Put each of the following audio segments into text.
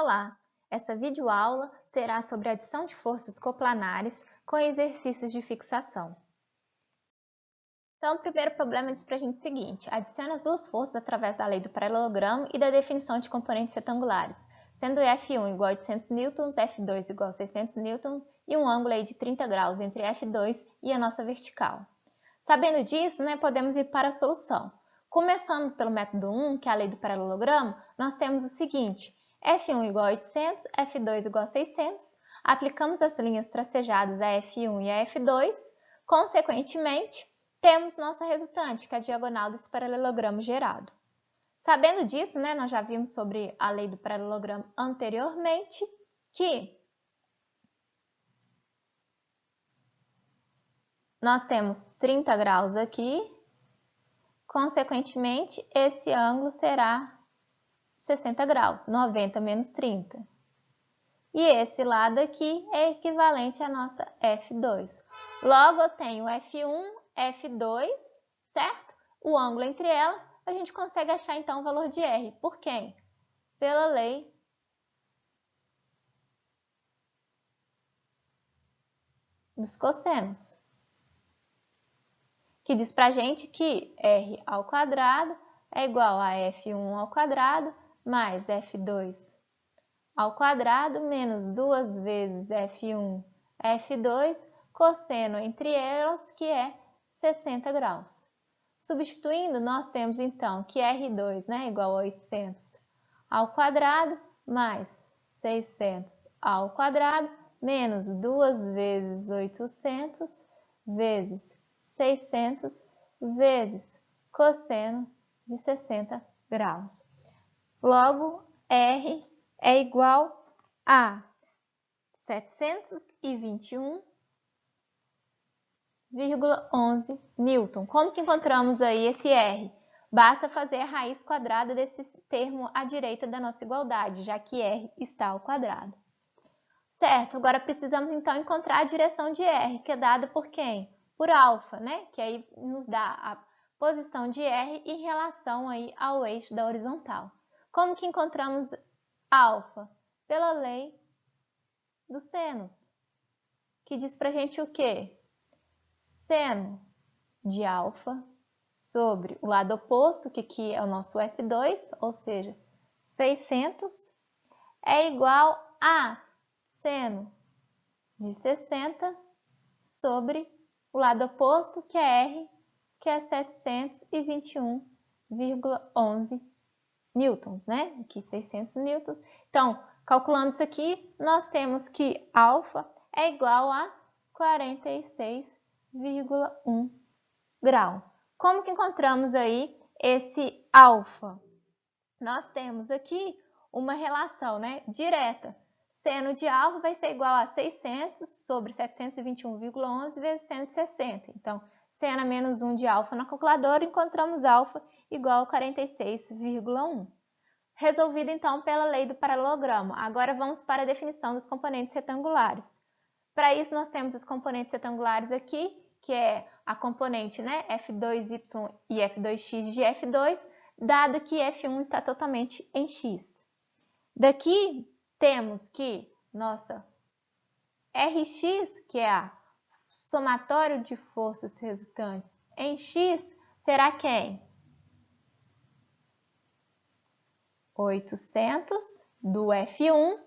Olá! Essa videoaula será sobre adição de forças coplanares com exercícios de fixação. Então, o primeiro problema diz para a gente o seguinte: adicione as duas forças através da lei do paralelogramo e da definição de componentes retangulares, sendo F1 igual a 800 N, F2 igual a 600 N e um ângulo aí de 30 graus entre F2 e a nossa vertical. Sabendo disso, podemos ir para a solução. Começando pelo método 1, que é a lei do paralelogramo, nós temos o seguinte: F1 igual a 800, F2 igual a 600, aplicamos as linhas tracejadas a F1 e a F2, consequentemente, temos nossa resultante, que é a diagonal desse paralelogramo gerado. Sabendo disso, nós já vimos sobre a lei do paralelogramo anteriormente, que nós temos 30 graus aqui, consequentemente, esse ângulo será 60 graus, 90 menos 30. E esse lado aqui é equivalente à nossa F2. Logo, eu tenho F1, F2, certo? O ângulo entre elas, a gente consegue achar então o valor de R. Por quem? Pela lei dos cossenos, que diz pra gente que R ao quadrado é igual a F1 ao quadrado mais F2 ao quadrado menos 2 vezes F1, F2, cosseno entre elas, que é 60 graus. Substituindo, nós temos então que R2 igual a 800 ao quadrado mais 600 ao quadrado menos 2 vezes 800 vezes 600 vezes cosseno de 60 graus. Logo, R é igual a 721,11 Newton. Como que encontramos aí esse R? Basta fazer a raiz quadrada desse termo à direita da nossa igualdade, já que R está ao quadrado. Certo, agora precisamos então encontrar a direção de R, que é dada por quem? Por alfa, que aí nos dá a posição de R em relação aí ao eixo da horizontal. Como que encontramos alfa? Pela lei dos senos, que diz pra gente o quê? Seno de alfa sobre o lado oposto, que aqui é o nosso F2, ou seja, 600, é igual a seno de 60 sobre o lado oposto, que é R, que é 721,11 newtons, Aqui 600 newtons. Então, calculando isso aqui, nós temos que alfa é igual a 46,1 grau. Como que encontramos aí esse alfa? Nós temos aqui uma relação, direta. Seno de alfa vai ser igual a 600 sobre 721,11 vezes 160. Então, seno menos 1 de alfa na calculadora, encontramos alfa igual a 46,1. Resolvido então pela lei do paralelogramo. Agora vamos para a definição dos componentes retangulares. Para isso, nós temos os componentes retangulares aqui, que é a componente F2y e F2x de F2, dado que F1 está totalmente em x. Daqui temos que nossa Rx, que é a somatório de forças resultantes em x, será quem? 800 do F1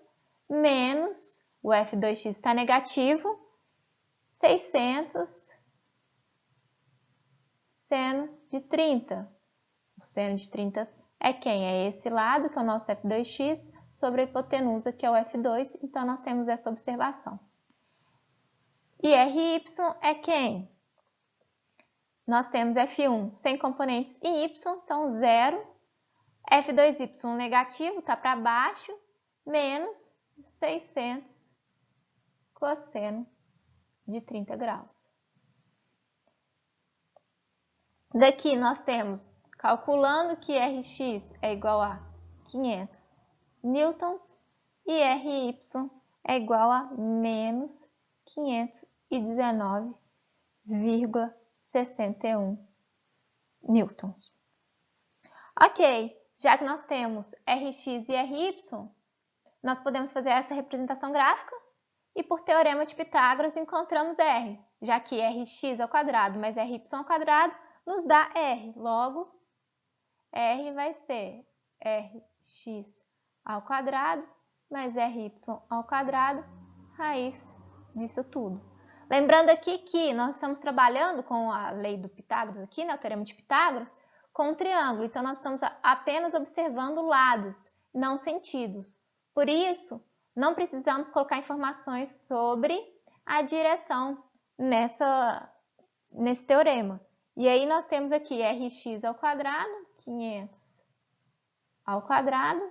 menos o F2x está negativo, 600 seno de 30. O seno de 30 é quem? É esse lado, que é o nosso F2x, sobre a hipotenusa, que é o F2. Então, nós temos essa observação. E Ry é quem? Nós temos F1 sem componentes em y, então 0. F2y negativo, está para baixo, menos 600 cosseno de 30 graus. Daqui nós temos, calculando que Rx é igual a 500 newtons e Ry é igual a menos 519,61 newtons. Ok, já que nós temos Rx e Ry, nós podemos fazer essa representação gráfica e por teorema de Pitágoras encontramos R, já que rx ao quadrado mais ry ao quadrado nos dá R. Logo, R vai ser rx ao quadrado mais ry ao quadrado, raiz disso tudo. Lembrando aqui que nós estamos trabalhando com a lei do Pitágoras aqui, né, o teorema de Pitágoras, com um triângulo. Então, nós estamos apenas observando lados, não sentidos. Por isso, não precisamos colocar informações sobre a direção nesse teorema. E aí, nós temos aqui rx ao quadrado, 500 ao quadrado,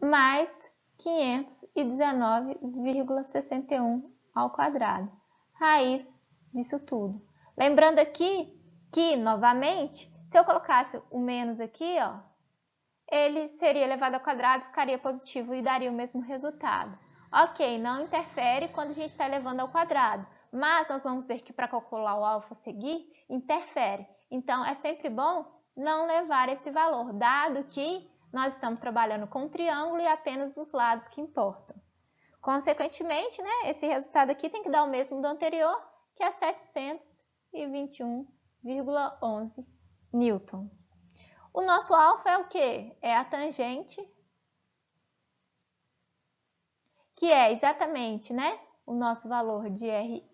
mais 519,61 ao quadrado, raiz disso tudo. Lembrando aqui que, novamente, se eu colocasse o menos aqui, ó, ele seria elevado ao quadrado, ficaria positivo e daria o mesmo resultado. Ok, não interfere quando a gente está elevando ao quadrado, mas nós vamos ver que para calcular o alfa a seguir, interfere. Então, é sempre bom não levar esse valor, dado que nós estamos trabalhando com um triângulo e apenas os lados que importam. Consequentemente, né, esse resultado aqui tem que dar o mesmo do anterior, que é 721,11 newtons. O nosso alfa é o quê? É a tangente, que é exatamente, né, o nosso valor de ry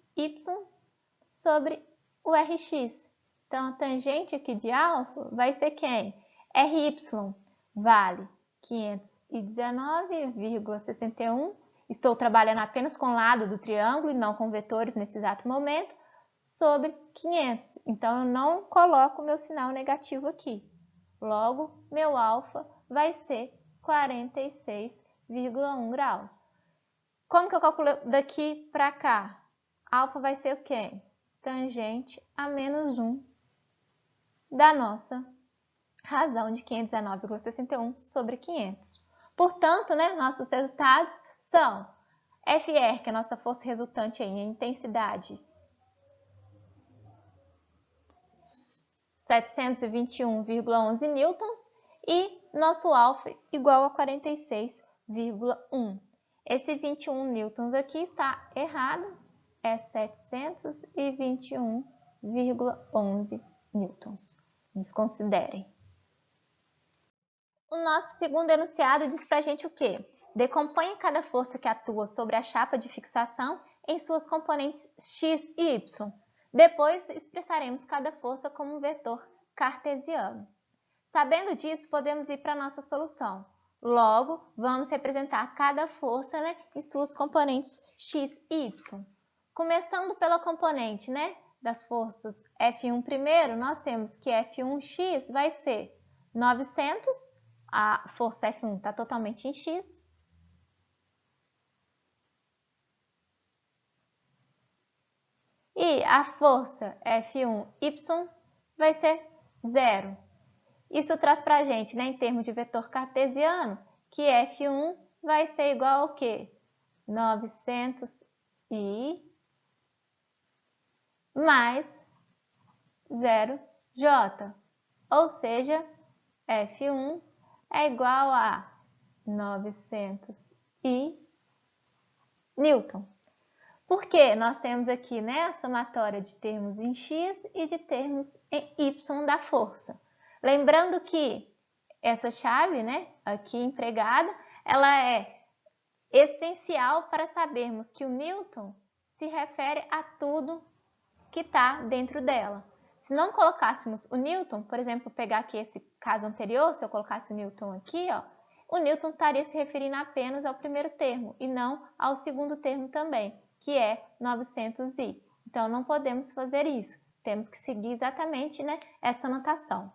sobre o rx. Então, a tangente aqui de alfa vai ser quem? Ry vale 519,61. Estou trabalhando apenas com o lado do triângulo e não com vetores nesse exato momento, sobre 500. Então, eu não coloco o meu sinal negativo aqui. Logo, meu alfa vai ser 46,1 graus. Como que eu calculo daqui para cá? Alfa vai ser o quê? Tangente a menos 1 da nossa razão de 519,61 sobre 500. Portanto, né, nossos resultados são Fr, que é a nossa força resultante em intensidade, 721,11 newtons, e nosso alfa igual a 46,1. Esse 21 newtons aqui está errado, é 721,11 newtons. Desconsiderem. O nosso segundo enunciado diz pra gente o quê? Decomponha cada força que atua sobre a chapa de fixação em suas componentes x e y. Depois expressaremos cada força como um vetor cartesiano. Sabendo disso, podemos ir para a nossa solução. Logo, vamos representar cada força, né, em suas componentes x e y. Começando pela componente, né, das forças F1 primeiro, nós temos que F1x vai ser 900, a força F1 está totalmente em x. E a força F1y vai ser 0. Isso traz para a gente, né, em termos de vetor cartesiano, que F1 vai ser igual ao quê? 900i mais 0j. Ou seja, F1 é igual a 900i newton. Porque nós temos aqui, né, a somatória de termos em x e de termos em y da força. Lembrando que essa chave, né, aqui empregada, ela é essencial para sabermos que o newton se refere a tudo que está dentro dela. Se não colocássemos o newton, por exemplo, pegar aqui esse caso anterior, se eu colocasse o newton aqui, ó, o newton estaria se referindo apenas ao primeiro termo e não ao segundo termo também, que é 900i. Então, não podemos fazer isso. Temos que seguir exatamente, né, essa notação.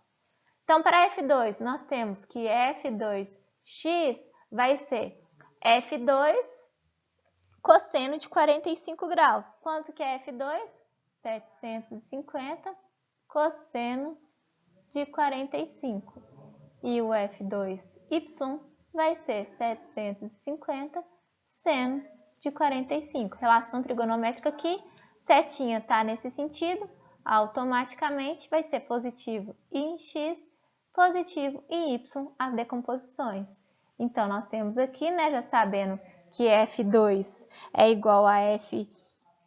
Então, para F2, nós temos que F2x vai ser F2 cosseno de 45 graus. Quanto que é F2? 750 cosseno de 45. E o F2y vai ser 750 seno de 45. Relação trigonométrica aqui, setinha está nesse sentido, automaticamente vai ser positivo em x, positivo em y as decomposições. Então, nós temos aqui, né, já sabendo que F2 é igual a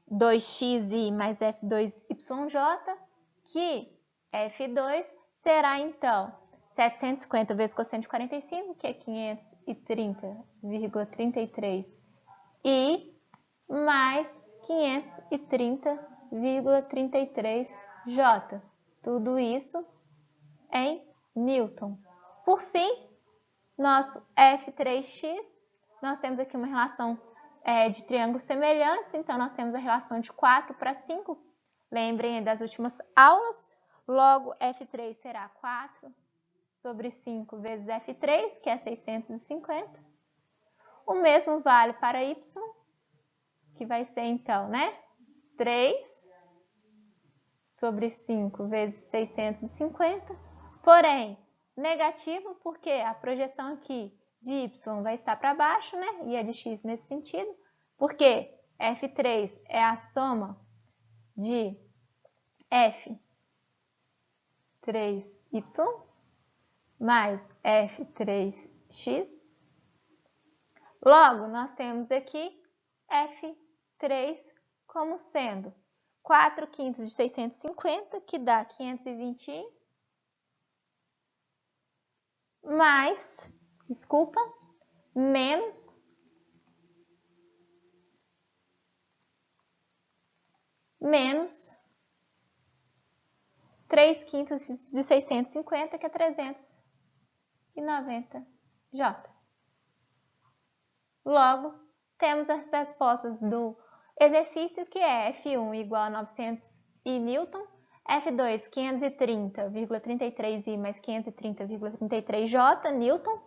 F2xi mais F2yj, que F2 será, então, 750 vezes cosseno de 45, que é 530,33, e mais 530,33J. Tudo isso em Newton. Por fim, nosso F3x, nós temos aqui uma relação de triângulos semelhantes, então nós temos a relação de 4:5. Lembrem das últimas aulas, logo F3 será 4/5 vezes F3, que é 650. O mesmo vale para Y, que vai ser então, né? 3/5 vezes 650. Porém, negativo porque a projeção aqui de Y vai estar para baixo, né? E a de X nesse sentido. Porque F3 é a soma de F3Y mais F3X. Logo, nós temos aqui F3 como sendo 4/5 de 650, que dá 520, mais, menos 3/5 de 650, que é 390J. Logo, temos as respostas do exercício, que é F1 igual a 900 N, F2 530,33I mais 530,33J Newton,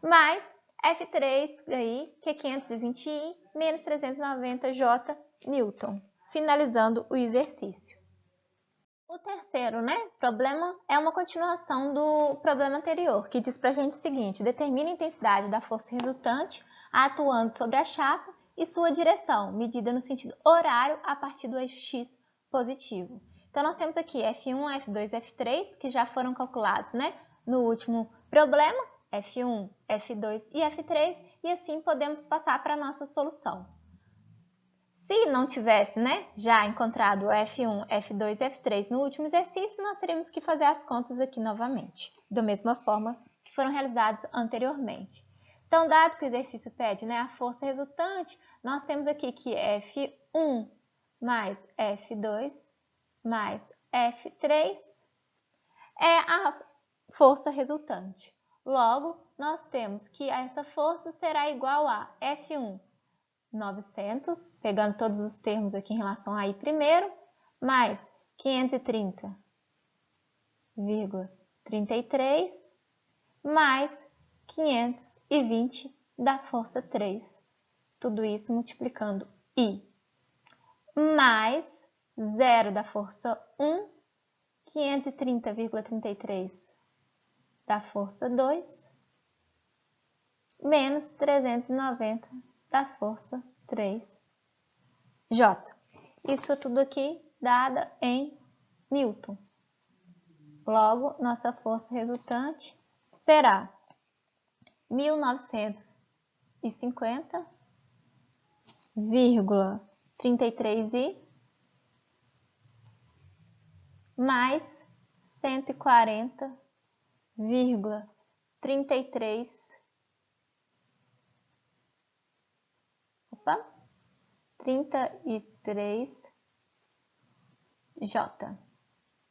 mais F3 aí, que é 520I menos 390J Newton. Finalizando o exercício. O terceiro, problema é uma continuação do problema anterior, que diz pra gente o seguinte: determine a intensidade da força resultante atuando sobre a chapa e sua direção, medida no sentido horário a partir do eixo X positivo. Então, nós temos aqui F1, F2, F3, que já foram calculados, no último problema, F1, F2 e F3, e assim podemos passar para a nossa solução. Se não tivesse, já encontrado o F1, F2 e F3 no último exercício, nós teríamos que fazer as contas aqui novamente, da mesma forma que foram realizadas anteriormente. Então, dado que o exercício pede a força resultante, nós temos aqui que F1 mais F2 mais F3 é a força resultante. Logo, nós temos que essa força será igual a F1, 900, pegando todos os termos aqui em relação a I primeiro, mais 530,33, mais 520 da força 3. Tudo isso multiplicando I. Mais 0 da força 1, 530,33 da força 2, menos 390 da força 3J. Isso tudo aqui dada em Newton. Logo, nossa força resultante será 1950,33I mais 140,33 33J.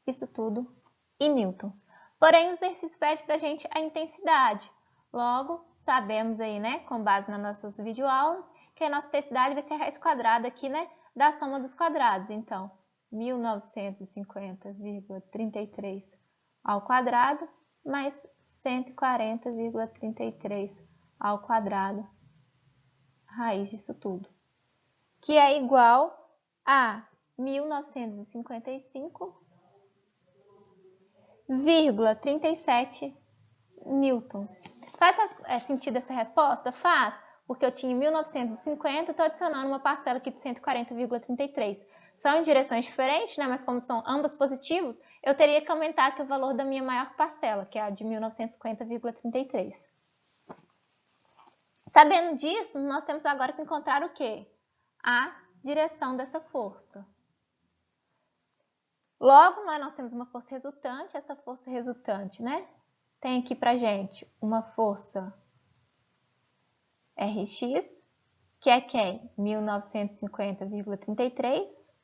Isso tudo em newtons. Porém, o exercício pede para a gente a intensidade. Logo, sabemos aí, com base nas nossas videoaulas, que a nossa intensidade vai ser a raiz quadrada aqui, da soma dos quadrados. Então, 1950,33 ao quadrado mais 140,33 ao quadrado, raiz disso tudo, que é igual a 1965,37 newtons. Faz sentido essa resposta? Faz, porque eu tinha 1950, estou adicionando uma parcela aqui de 140,33. São em direções diferentes, mas como são ambos positivos, eu teria que aumentar aqui o valor da minha maior parcela, que é a de 1950,33. Sabendo disso, nós temos agora que encontrar o quê? A direção dessa força. Logo, nós temos uma força resultante, essa força resultante, né? Tem aqui pra gente uma força Rx, que é quem? 1950,33.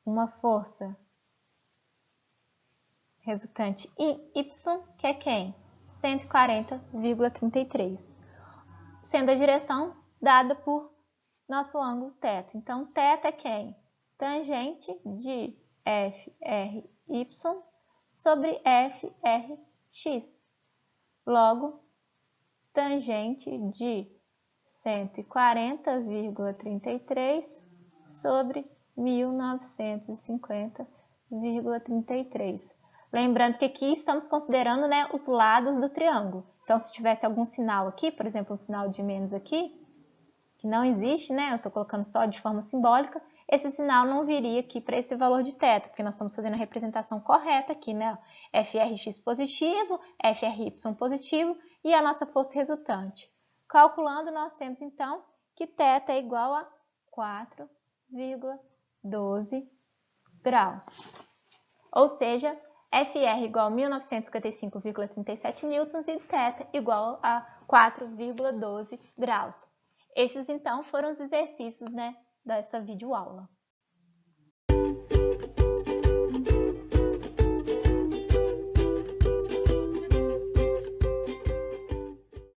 Uma força resultante Y, que é quem? 140,33. Sendo a direção dada por nosso ângulo θ. Então, θ é quem? Tangente de FRY sobre FRX. Logo, tangente de 140,33 sobre 1950,33. Lembrando que aqui estamos considerando, né, os lados do triângulo. Então, se tivesse algum sinal aqui, por exemplo, um sinal de menos aqui, que não existe, né, eu estou colocando só de forma simbólica, esse sinal não viria aqui para esse valor de θ, porque nós estamos fazendo a representação correta aqui, né? FRX positivo, FRY positivo e a nossa força resultante. Calculando, nós temos então que θ é igual a 4,12 graus. Ou seja, FR igual a 1955,37 newtons e θ igual a 4,12 graus. Estes, então, foram os exercícios, né, dessa videoaula.